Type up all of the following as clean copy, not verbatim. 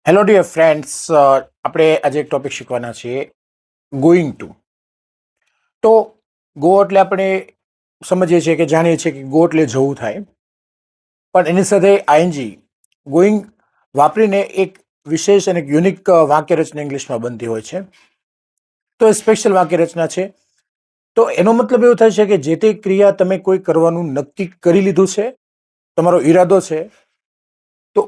Hello dear friends, આપણે આજે એક ટોપિક શીખવાના છીએ ગોઈંગ ટુ. તો ગો એટલે આપણે સમજીએ છીએ કે જાણીએ છીએ કે ગો એટલે જવું થાય, પણ એની સાથે આઈએનજી ગોઈંગ વાપરીને એક વિશેષ અને યુનિક વાક્ય રચના ઇંગ્લિશમાં બનતી હોય છે. તો એ સ્પેશિયલ વાક્ય રચના છે. તો એનો મતલબ એવો થાય છે કે જે તે ક્રિયા તમે કોઈ કરવાનું નક્કી કરી લીધું છે, તમારો ઈરાદો છે, તો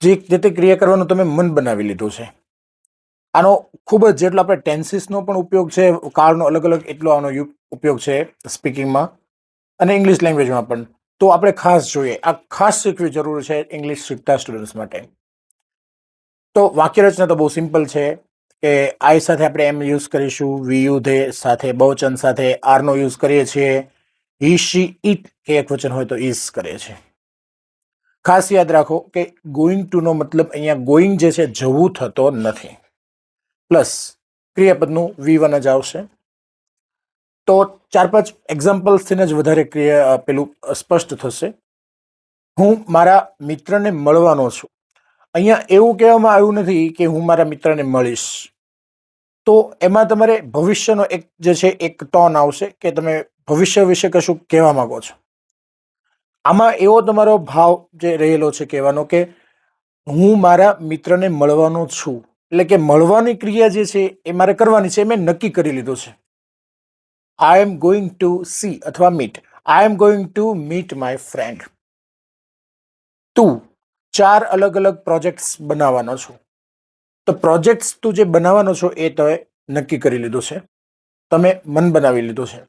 જે તે ક્રિયા કરવાનું તમે મન બનાવી લીધું છે. આનો ખૂબ જ જેટલો આપણે ટેન્સીસનો પણ ઉપયોગ છે, કાળનો અલગ અલગ એટલો આનો ઉપયોગ છે સ્પીકિંગમાં અને ઇંગ્લિશ લેંગ્વેજમાં પણ. તો આપણે ખાસ જોઈએ, આ ખાસ શીખવી જરૂર છે ઇંગ્લિશ શીખતા સ્ટુડન્ટ્સ માટે. તો વાક્ય રચના તો બહુ સિમ્પલ છે કે આઈ સાથે આપણે એમ યુઝ કરીશું, વી યુ ધે સાથે બહુવચન સાથે આરનો યુઝ કરીએ છીએ, હી શી ઇટ કે એક વચન હોય તો ઇઝ કરીએ છીએ. ખાસ યાદ રાખો કે ગોઈંગ ટુ નો મતલબ અહીંયા ગોઈંગ જે છે જવું થતો નથી, પ્લસ ક્રિયાપદનું V1 જ આવશે. તો 4-5 એક્ઝામ્પલ્સથી જ વધારે પેલું સ્પષ્ટ થશે. હું મારા મિત્રને મળવાનો છું. અહીંયા એવું કહેવામાં આવ્યું નથી કે હું મારા મિત્રને મળીશ. તો એમાં તમારે ભવિષ્યનો એક જે છે એક ટોન આવશે કે તમે ભવિષ્ય વિશે કશું કહેવા માંગો છો. આમાં એવો તમારો ભાવ જે રહેલો છે કહેવાનો કે હું મારા મિત્રને મળવાનો છું, એટલે કે મળવાની ક્રિયા જે છે એ મારે કરવાની છે, મેં નક્કી કરી લીધું છે. I am going two C અથવા meet. I am going to meet my friend. તું 4 અલગ અલગ પ્રોજેક્ટ્સ બનાવવાનો છું. તો પ્રોજેક્ટ્સ તું જે બનાવવાનો છો એ તમે નક્કી કરી લીધું છે, તમે મન બનાવી લીધું છે.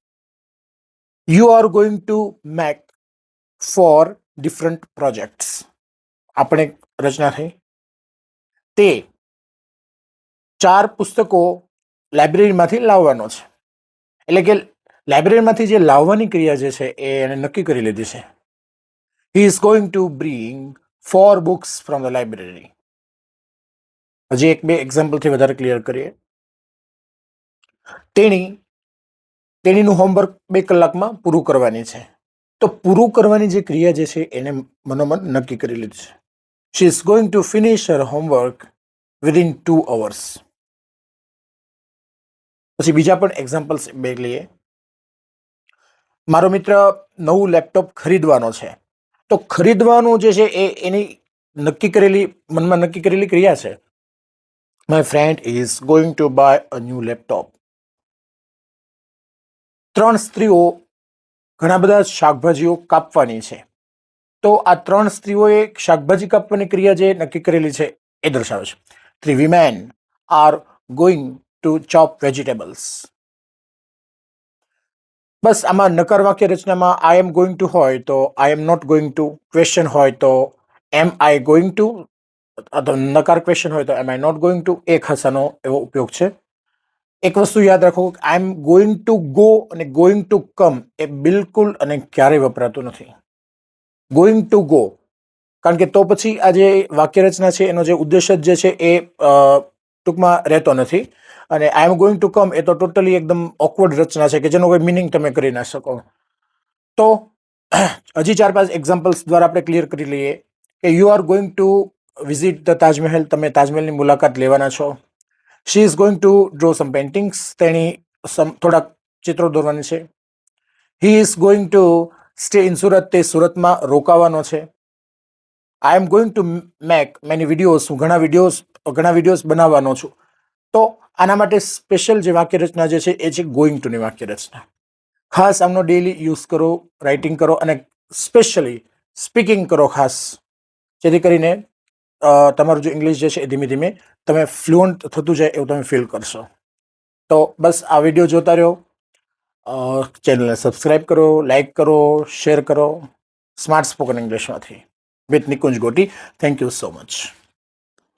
You are going to make for different projects. આપણે રચના થઈ. તે 4 પુસ્તકો લાઇબ્રેરીમાંથી લાવવાનો છે, એટલે કે લાઇબ્રેરીમાંથી જે લાવવાની ક્રિયા જે છે એ એને નક્કી કરી લીધી છે. He is going to bring 4 books from the library. હજી 1-2 એક્ઝામ્પલથી વધારે ક્લિયર કરીએ. તેણીનું હોમવર્ક 2 કલાકમાં પૂરું કરવાની છે. તો પૂરું કરવાની જે ક્રિયા જે છે એને મનોમન નક્કી કરી લીધી છે. She is going to finish her homework within 2 hours. પછી બીજા પણ એક્ઝામ્પલ્સ 2 લઈએ. મારો મિત્ર નવું લેપટોપ ખરીદવાનો છે. તો ખરીદવાનું જે છે એ એની મનમાં નક્કી કરેલી ક્રિયા છે. My friend is going to buy a new laptop. 3 સ્ત્રીઓ ઘણા બધા શાકભાજીઓ કાપવાની છે. તો આ 3 સ્ત્રીઓએ શાકભાજી કાપવાની ક્રિયા જે નક્કી કરેલી છે એ દર્શાવે છે. 3 women are going to chop vegetables. બસ આમાં નકાર વાક્ય રચનામાં આઈ એમ ગોઈંગ ટુ હોય તો I am not going to, question હોય તો એમ આઈ ગોઈંગ ટુ, નકાર ક્વેશ્ચન હોય તો am I not going to. એ ખાસ આનો એવો ઉપયોગ છે. એક વસ્તુ યાદ રાખો, I am going to go અને ગોઈંગ ટુ કમ એ બિલકુલ અને ક્યારેય વપરાતું નથી. ગોઈંગ ટુ ગો, કારણ કે તો પછી આ જે વાક્ય રચના છે એનો જે ઉદ્દેશ જે છે એ ટૂંકમાં રહેતો નથી. અને આઈ એમ ગોઈંગ ટુ કમ એ તો ટોટલી એકદમ ઓકવર્ડ રચના છે કે જેનો કોઈ મિનિંગ તમે કરી ના શકો. તો હજી 4-5 એક્ઝામ્પલ્સ દ્વારા આપણે ક્લિયર કરી લઈએ કે you are going to visit the Taj Mahal. તમે તાજમહેલની મુલાકાત લેવાના છો. She is going to draw some paintings. તેણી થોડાક ચિત્રો દોરવાની છે. He is going to stay in Surat. તે સુરતમાં રોકાવાનો છે. I am going to make many videos. હું ઘણા વિડીયોઝ બનાવવાનો છું. તો આના માટે સ્પેશિયલ જે વાક્ય રચના જે છે એ છે ગોઈંગ ટુની વાક્ય રચના. ખાસ આમનો ડેલી યુઝ કરો, રાઇટિંગ કરો અને સ્પેશિયલી સ્પીકિંગ કરો ખાસ, જેથી કરીને તમારું જે ઇંગ્લિશ જે છે એ ધીમે ધીમે તમે ફ્લુઅન્ટ થતું જાય એવું તમે ફીલ કરશો. તો બસ આ વિડીયો જોતા રહ્યો, ચેનલને સબસ્ક્રાઈબ કરો, લાઈક કરો, શેર કરો. સ્માર્ટ સ્પોકન ઇંગ્લિશમાંથી with Nikunj Goti. Thank you so much.